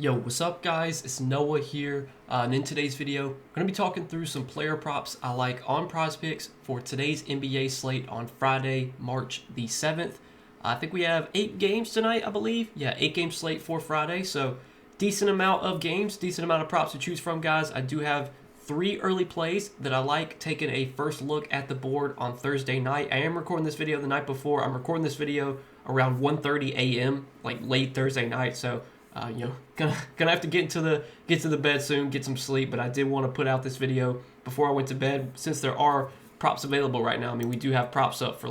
Yo, what's up guys? It's Noah here, and in today's video, I'm going to be talking through some player props I like on Prizepicks for today's NBA slate on Friday, March the 7th. I think we have 8 games tonight, I believe. Yeah, 8 game slate for Friday, so decent amount of games, decent amount of props to choose from, guys. I do have 3 early plays that I like, taking a first look at the board on Thursday night. I am recording this video the night before. I'm recording this video around 1:30 a.m., like late Thursday night, so gonna have to get to the bed soon, get some sleep. But I did want to put out this video before I went to bed, since there are props available right now. I mean, we do have props up for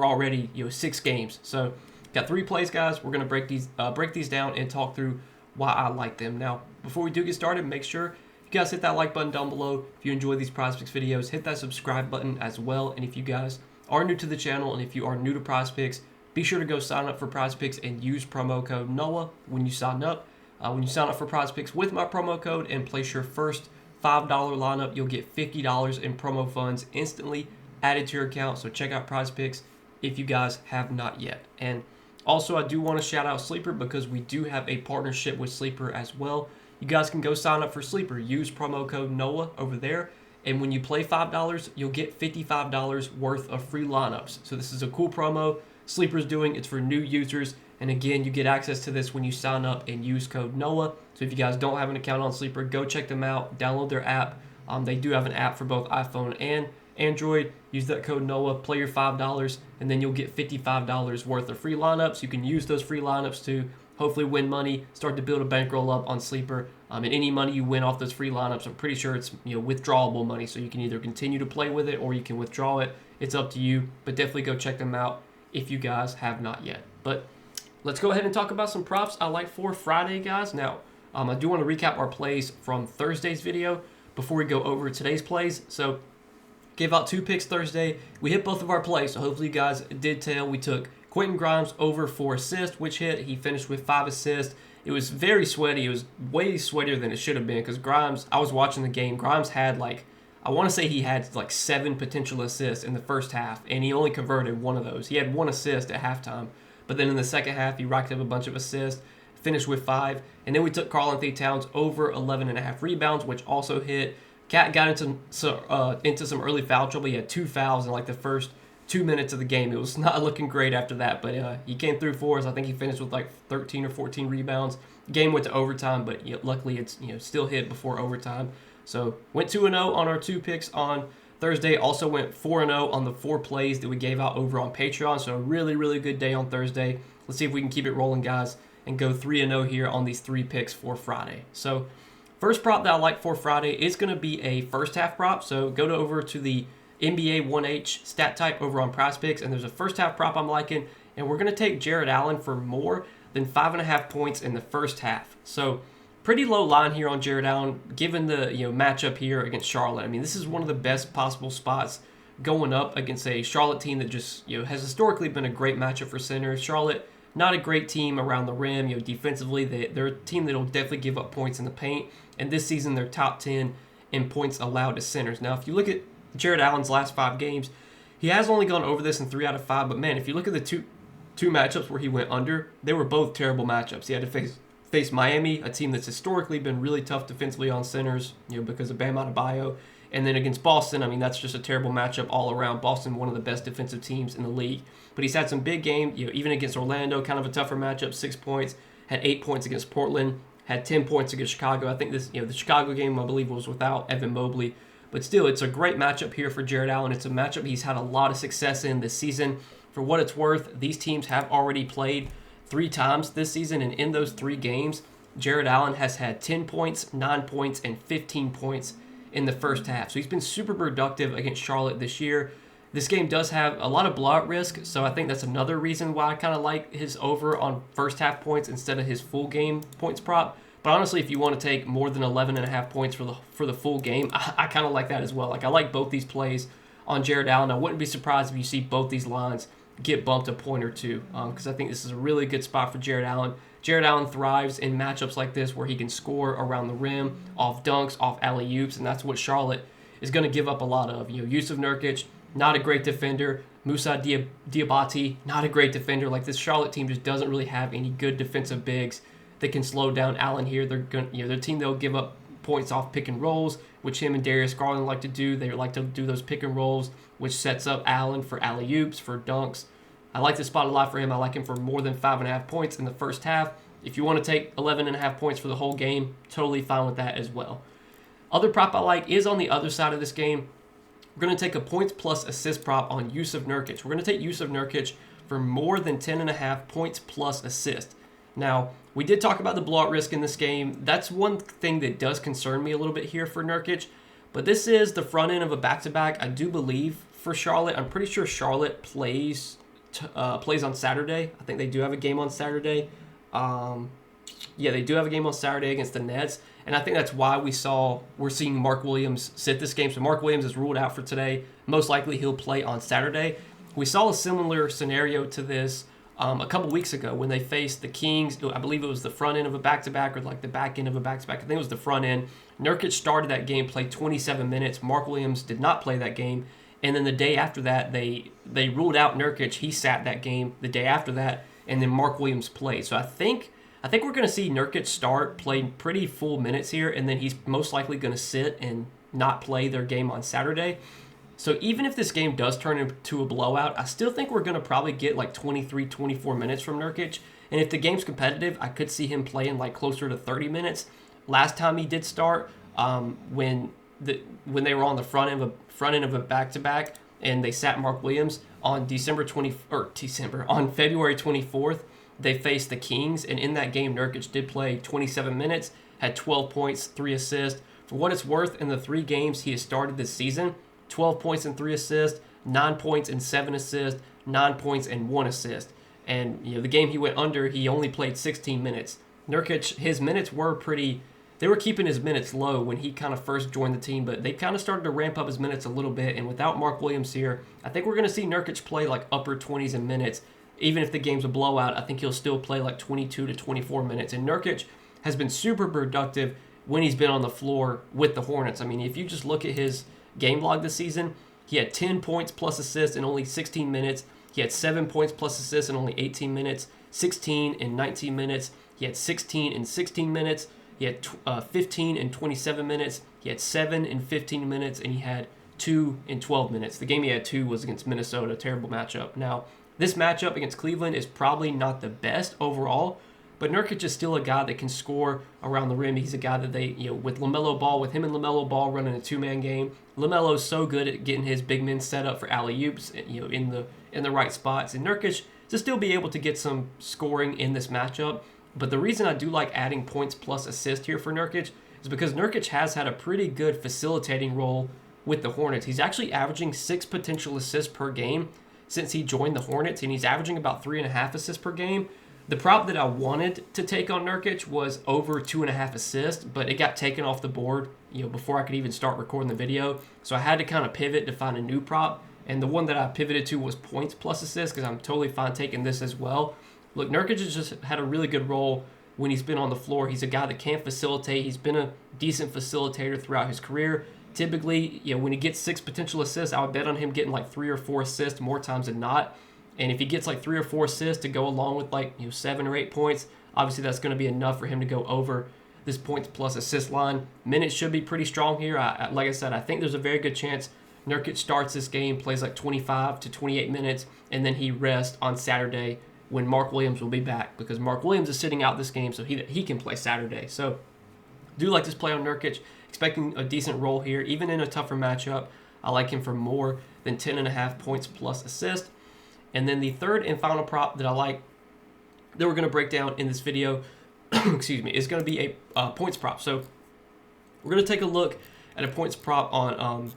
already 6 games. So got 3 plays, guys. We're gonna break these down and talk through why I like them. Now, before we do get started, make sure you guys hit that like button down below. If you enjoy these Prizepicks videos, hit that subscribe button as well. And if you guys are new to the channel, and if you are new to Prizepicks, be sure to go sign up for Prizepicks and use promo code NOAH when you sign up. When you sign up for Prizepicks with my promo code and place your first $5 lineup, you'll get $50 in promo funds instantly added to your account. So check out Prizepicks if you guys have not yet. And also, I do want to shout out Sleeper, because we do have a partnership with Sleeper as well. You guys can go sign up for Sleeper. Use promo code NOAH over there. And when you play $5, you'll get $55 worth of free lineups. So this is a cool promo Sleeper's doing. It's for new users, and again, you get access to this when you sign up and use code NOAH. So if you guys don't have an account on Sleeper, go check them out, download their app. They do have an app for both iPhone and Android. Use that code NOAH, play your $5, and then you'll get $55 worth of free lineups. You can use those free lineups to hopefully win money, start to build a bankroll up on Sleeper. And any money you win off those free lineups, I'm pretty sure it's withdrawable money, so you can either continue to play with it or you can withdraw it. It's up to you, but definitely go check them out if you guys have not yet. But let's go ahead and talk about some props I like for Friday, guys. Now, I do want to recap our plays from Thursday's video before we go over today's plays. So, gave out 2 picks Thursday. We hit both of our plays, so hopefully you guys did tell. We took Quentin Grimes over 4 assists, which hit. He finished with 5 assists. It was very sweaty. It was way sweatier than it should have been, because Grimes, I was watching the game, Grimes had I want to say he had 7 potential assists in the first half, and he only converted 1 of those. He had 1 assist at halftime, but then in the second half, he racked up a bunch of assists, finished with 5, and then we took Karl-Anthony Towns over 11.5 rebounds, which also hit. Cat got into some early foul trouble. He had 2 fouls in the first 2 minutes of the game. It was not looking great after that, but he came through for us. I think he finished with 13 or 14 rebounds. Game went to overtime, but luckily it's still hit before overtime. So went 2-0 on our 2 picks on Thursday. Also went 4-0 on the 4 plays that we gave out over on Patreon. So a really, really good day on Thursday. Let's see if we can keep it rolling, guys, and go 3-0 here on these 3 picks for Friday. So first prop that I like for Friday is going to be a first half prop. So go over to the NBA 1H stat type over on Prizepicks, and there's a first half prop I'm liking, and we're going to take Jared Allen for more than 5.5 points in the first half. So pretty low line here on Jared Allen, given the matchup here against Charlotte. I mean, this is one of the best possible spots going up against a Charlotte team that just has historically been a great matchup for centers. Charlotte, not a great team around the rim. Defensively, they're a team that'll definitely give up points in the paint. And this season, they're top 10 in points allowed to centers. Now, if you look at Jared Allen's last 5 games, he has only gone over this in 3 out of 5. But man, if you look at the two matchups where he went under, they were both terrible matchups. He had to face Miami, a team that's historically been really tough defensively on centers, because of Bam Adebayo. And then against Boston, I mean, that's just a terrible matchup all around. Boston, one of the best defensive teams in the league. But he's had some big games, even against Orlando, kind of a tougher matchup, 6 points, had 8 points against Portland, had 10 points against Chicago. I think the Chicago game, I believe, was without Evan Mobley. But still, it's a great matchup here for Jared Allen. It's a matchup he's had a lot of success in this season. For what it's worth, these teams have already played 3 times this season, and in those 3 games, Jared Allen has had 10 points, 9 points, and 15 points in the first half. So he's been super productive against Charlotte this year. This game does have a lot of blowout risk, so I think that's another reason why I kind of like his over on first half points instead of his full game points prop. But honestly, if you want to take more than 11.5 points for the full game, I kind of like that as well. I like both these plays on Jared Allen. I wouldn't be surprised if you see both these lines get bumped a point or 2, because I think this is a really good spot for Jared Allen. Jared Allen thrives in matchups like this where he can score around the rim, off dunks, off alley-oops, and that's what Charlotte is going to give up a lot of. Yusuf Nurkic, not a great defender. Musa Diabate, not a great defender. This Charlotte team just doesn't really have any good defensive bigs that can slow down Allen here. They're going, their team, they'll give up points off pick and rolls, which him and Darius Garland like to do. They like to do those pick and rolls, which sets up Allen for alley-oops, for dunks. I like this spot a lot for him. I like him for more than 5.5 points in the first half. If you want to take 11.5 points for the whole game, totally fine with that as well. Other prop I like is on the other side of this game. We're going to take a points plus assist prop on Yusuf Nurkic. We're going to take Yusuf Nurkic for more than 10.5 points plus assist. Now, we did talk about the blowout risk in this game. That's one thing that does concern me a little bit here for Nurkic. But this is the front end of a back-to-back, I do believe, for Charlotte. I'm pretty sure Charlotte plays on Saturday. I think they do have a game on Saturday. Yeah, they do have a game on Saturday against the Nets. And I think that's why we're seeing Mark Williams sit this game. So Mark Williams is ruled out for today. Most likely he'll play on Saturday. We saw a similar scenario to this a couple weeks ago when they faced the Kings. I believe it was the front end of a back-to-back or like the back end of a back-to-back. I think it was the front end. Nurkic started that game, played 27 minutes. Mark Williams did not play that game. And then the day after that, they ruled out Nurkic. He sat that game the day after that, and then Mark Williams played. So I think we're going to see Nurkic start, play pretty full minutes here, and then he's most likely going to sit and not play their game on Saturday. So even if this game does turn into a blowout, I still think we're going to probably get like 23, 24 minutes from Nurkic. And if the game's competitive, I could see him playing like closer to 30 minutes. Last time he did start, when they were on the front end of a back-to-back, and they sat Mark Williams on on February 24th, they faced the Kings, and in that game, Nurkic did play 27 minutes, had 12 points, 3 assists. For what it's worth, in the 3 games he has started this season, 12 points and 3 assists, 9 points and 7 assists, 9 points and 1 assist. And the game he went under, he only played 16 minutes. Nurkic, his minutes were they were keeping his minutes low when he kind of first joined the team, but they kind of started to ramp up his minutes a little bit. And without Mark Williams here, I think we're going to see Nurkic play like upper 20s in minutes. Even if the game's a blowout, I think he'll still play like 22 to 24 minutes. And Nurkic has been super productive when he's been on the floor with the Hornets. I mean, if you just look at his game log this season, he had 10 points plus assists in only 16 minutes. He had 7 points plus assists in only 18 minutes, 16 in 19 minutes. He had 16 in 16 minutes. He had 15 in 27 minutes. He had 7 in 15 minutes, and he had 2 in 12 minutes. The game he had 2 was against Minnesota, a terrible matchup. Now, this matchup against Cleveland is probably not the best overall, but Nurkic is still a guy that can score around the rim. He's a guy that with LaMelo Ball, with him and LaMelo Ball running a 2-man game, LaMelo is so good at getting his big men set up for alley-oops, in the right spots. And Nurkic to still be able to get some scoring in this matchup. But the reason I do like adding points plus assist here for Nurkic is because Nurkic has had a pretty good facilitating role with the Hornets. He's actually averaging 6 potential assists per game since he joined the Hornets, and he's averaging about 3.5 assists per game. The prop that I wanted to take on Nurkic was over 2.5 assists, but it got taken off the board, before I could even start recording the video. So I had to kind of pivot to find a new prop, and the one that I pivoted to was points plus assists because I'm totally fine taking this as well. Look, Nurkic has just had a really good role when he's been on the floor. He's a guy that can facilitate. He's been a decent facilitator throughout his career. Typically, when he gets 6 potential assists, I would bet on him getting like 3 or 4 assists more times than not. And if he gets like 3 or 4 assists to go along with 7 or 8 points, obviously that's going to be enough for him to go over this points plus assist line. Minutes should be pretty strong here. Like I said, I think there's a very good chance Nurkic starts this game, plays like 25 to 28 minutes, and then he rests on Saturday when Mark Williams will be back, because Mark Williams is sitting out this game so he can play Saturday. So do like this play on Nurkic, expecting a decent role here, even in a tougher matchup. I like him for more than 10.5 points plus assist. And then the third and final prop that I like that we're going to break down in this video, excuse me, is going to be a points prop. So we're going to take a look at a points prop on,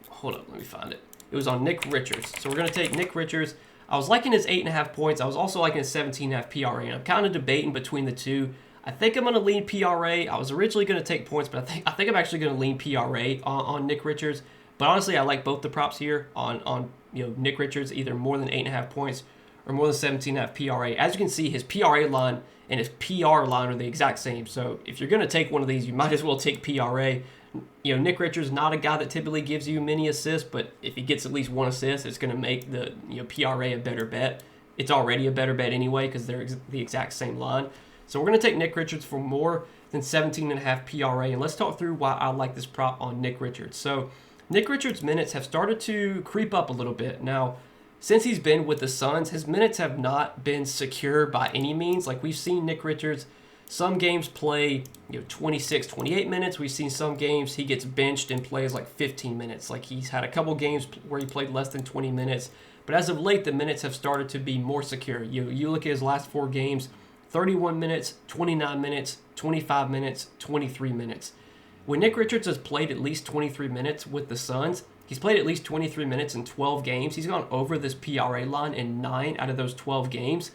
hold up, let me find it. It was on Nick Richards. So we're going to take Nick Richards. I was liking his 8.5 points. I was also liking his 17.5 PRA, and I'm kind of debating between the two. I think I'm going to lean PRA. I was originally going to take points, but I think I'm actually going to lean PRA on Nick Richards. But honestly, I like both the props here on Nick Richards, either more than 8.5 points or more than 17.5 PRA. As you can see, his PRA line and his PR line are the exact same. So if you're going to take one of these, you might as well take PRA. Nick Richards, not a guy that typically gives you many assists, but if he gets at least 1 assist, it's going to make the PRA a better bet. It's already a better bet anyway because they're the exact same line. So we're going to take Nick Richards for more than 17.5 PRA. And let's talk through why I like this prop on Nick Richards. So Nick Richards' minutes have started to creep up a little bit. Now, since he's been with the Suns, his minutes have not been secure by any means. Like, we've seen Nick Richards some games play 26, 28 minutes. We've seen some games he gets benched and plays like 15 minutes. Like, he's had a couple games where he played less than 20 minutes. But as of late, the minutes have started to be more secure. You look at his last 4 games, 31 minutes, 29 minutes, 25 minutes, 23 minutes. When Nick Richards has played at least 23 minutes with the Suns, he's played at least 23 minutes in 12 games. He's gone over this PRA line in 9 out of those 12 games.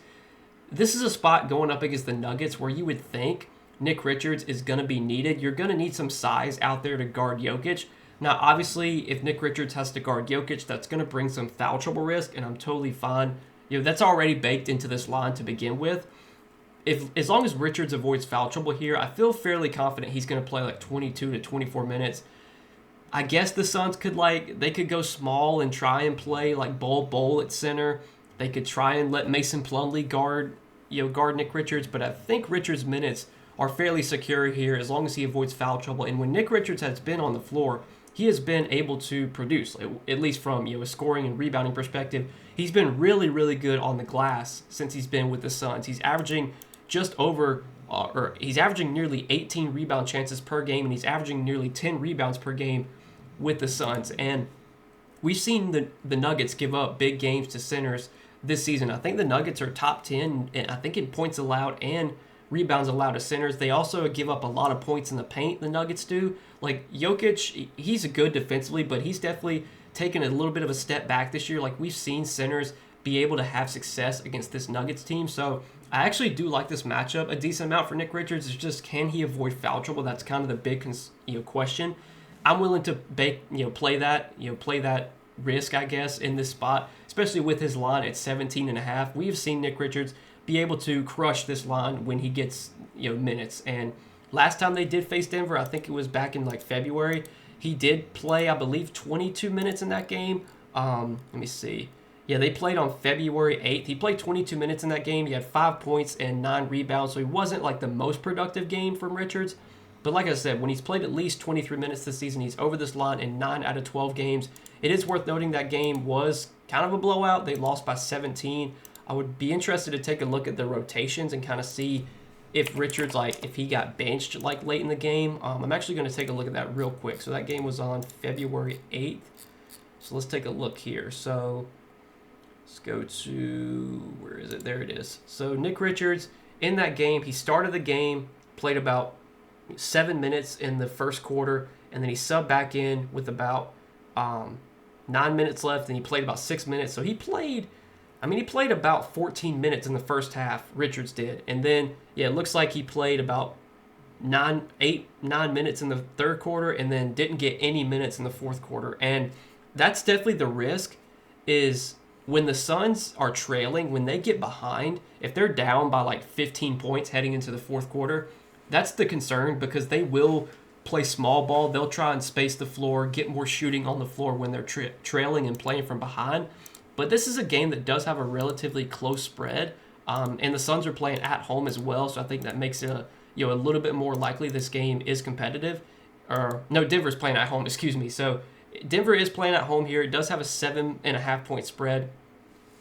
This is a spot going up against the Nuggets where you would think Nick Richards is going to be needed. You're going to need some size out there to guard Jokic. Now, obviously, if Nick Richards has to guard Jokic, that's going to bring some foul trouble risk, and I'm totally fine. That's already baked into this line to begin with. As long as Richards avoids foul trouble here, I feel fairly confident he's going to play like 22 to 24 minutes. I guess the Suns could go small and try and play like Bol at center. They could try and let Mason Plumlee guard Nick Richards, but I think Richards' minutes are fairly secure here as long as he avoids foul trouble. And when Nick Richards has been on the floor, he has been able to produce, at least from a scoring and rebounding perspective. He's been really, really good on the glass since he's been with the Suns. He's averaging he's averaging nearly 18 rebound chances per game, and he's averaging nearly 10 rebounds per game with the Suns. And we've seen the Nuggets give up big games to centers this season. I think the Nuggets are top 10, and I think in points allowed and rebounds allowed to centers. They also give up a lot of points in the paint, the Nuggets do. Like, Jokic, he's good defensively, but he's definitely taken a little bit of a step back this year. Like, we've seen centers be able to have success against this Nuggets team. So I actually do like this matchup a decent amount for Nick Richards. It's just, can he avoid foul trouble? That's kind of the big question. I'm willing to play that risk, I guess, in this spot, especially with his line at 17.5. We've seen Nick Richards be able to crush this line when he gets minutes. And last time they did face Denver, I think it was back in like February, he did play, I believe, 22 minutes in that game. Let me see. Yeah, they played on February 8th. He played 22 minutes in that game. He had 5 points and 9 rebounds, so he wasn't like the most productive game from Richards. But like I said, when he's played at least 23 minutes this season, he's over this line in 9 out of 12 games. It is worth noting that game was kind of a blowout. They lost by 17. I would be interested to take a look at the rotations and kind of see if Richards, if he got benched late in the game. I'm actually going to take a look at that real quick. So that game was on February 8th. So let's take a look here. So let's go to, where is it? There it is. So Nick Richards, in that game, he started the game, played about 7 minutes in the first quarter, and then he subbed back in with about 9 minutes left, and he played about 6 minutes. So he played about 14 minutes in the first half, Richards did. And then, it looks like he played about 9 minutes in the third quarter and then didn't get any minutes in the fourth quarter. And that's definitely the risk, is when the Suns are trailing, when they get behind, if they're down by 15 points heading into the fourth quarter, that's the concern, because they will play small ball. They'll try and space the floor, get more shooting on the floor when they're trailing and playing from behind. But this is a game that does have a relatively close spread, and the Suns are playing at home as well, so I think that makes it a little bit more likely this game is competitive. Denver's playing at home, excuse me. So Denver is playing at home here. It does have a 7.5 point spread,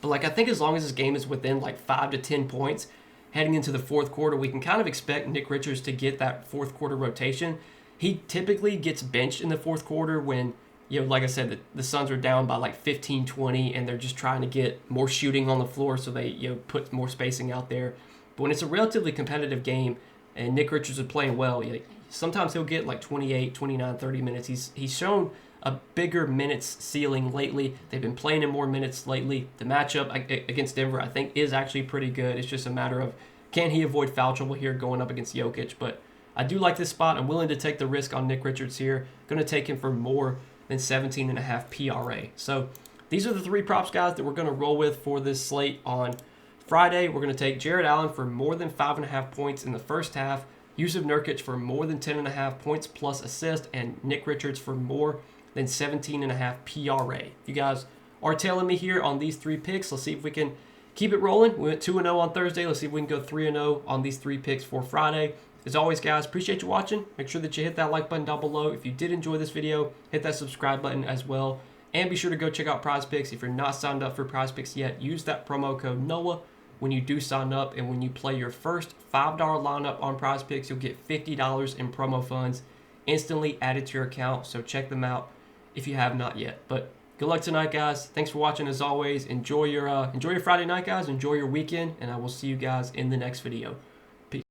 but I think as long as this game is within 5 to 10 points heading into the fourth quarter, we can kind of expect Nick Richards to get that fourth quarter rotation. He typically gets benched in the fourth quarter when, like I said, the Suns are down by 15, 20, and they're just trying to get more shooting on the floor, so they put more spacing out there. But when it's a relatively competitive game and Nick Richards is playing well, sometimes he'll get 28, 29, 30 minutes. He's shown a bigger minutes ceiling lately. They've been playing him more minutes lately. The matchup against Denver, I think, is actually pretty good. It's just a matter of, can he avoid foul trouble here going up against Jokic? But I do like this spot. I'm willing to take the risk on Nick Richards here. Going to take him for more than 17.5 PRA. So these are the 3 props, guys, that we're going to roll with for this slate on Friday. We're going to take Jared Allen for more than 5.5 points in the first half, Yusuf Nurkic for more than 10.5 points plus assist, and Nick Richards for more than 17.5 PRA. If you guys are tailing me here on these 3 picks, let's see if we can keep it rolling. We went 2-0 on Thursday. Let's see if we can go 3-0 on these 3 picks for Friday. As always, guys, appreciate you watching. Make sure that you hit that like button down below. If you did enjoy this video, hit that subscribe button as well. And be sure to go check out Prizepicks. If you're not signed up for Prizepicks yet, use that promo code NOAH when you do sign up. And when you play your first $5 lineup on Prizepicks, you'll get $50 in promo funds instantly added to your account. So check them out if you have not yet. But good luck tonight, guys. Thanks for watching as always. Enjoy your Friday night, guys. Enjoy your weekend, and I will see you guys in the next video.